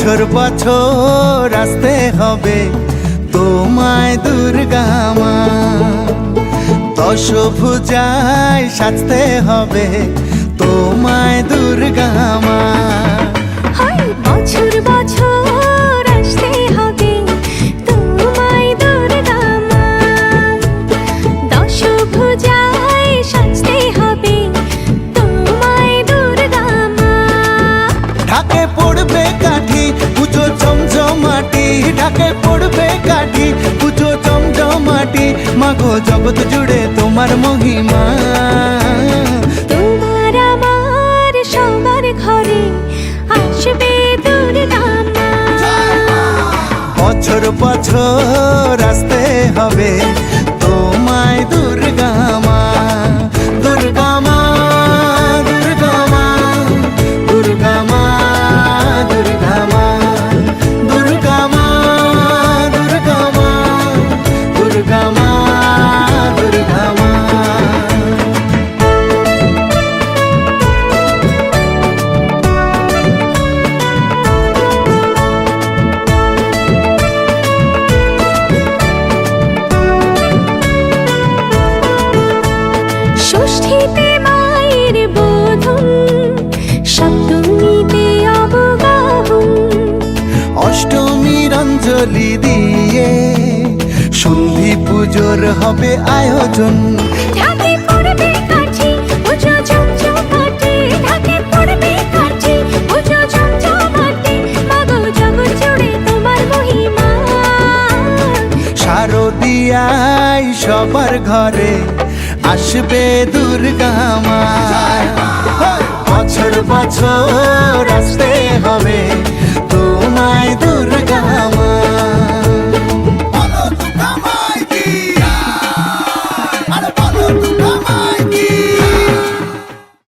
বছর বছর আসতে হবে তোমায় দুর্গা মা, দশভুজায় সাজতে হবে তোমায় দুর্গা মা। বছর বছর আসতে হবে তোমায় দুর্গা মা, দশভুজায় সাজতে হবে তোমায় দুর্গা মা। ঢাকে পড়বে কাঠি পুজো জমজমাটি, ঢাকে পড়বে কাঠি পুজো জমজমাটি, মাগো জগৎ জুড়ে তোমার মহিমা। তোমার আমার সবার ঘরে আসবে দুর্গা মা, বছর বছর আসতে হবে তোমায় দুর্গা মা, দুর্গা মা, দুর্গা মা, দুর্গা মা, দুর্গা মা, দুর্গা মা, দুর্গা মা, দুর্গা মা, দুর্গা মা। ষষ্ঠীতে মায়ের বোধন, সপ্তমীতে অবগাহন, অষ্টমীর অঞ্জলি দিয়ে সন্ধি পুজোর হবে আয়োজন। ঢাকে পড়বে কাঠি পুজো জমজমাটি, ঢাকে পড়বে কাঠি পুজো জমজমাটি, মাগো জগৎ জুড়ে তোমার মহিমা। শারদিয়ায় সবার ঘরে আসবে দুর্গা মা, বছর বছর আসতে হবে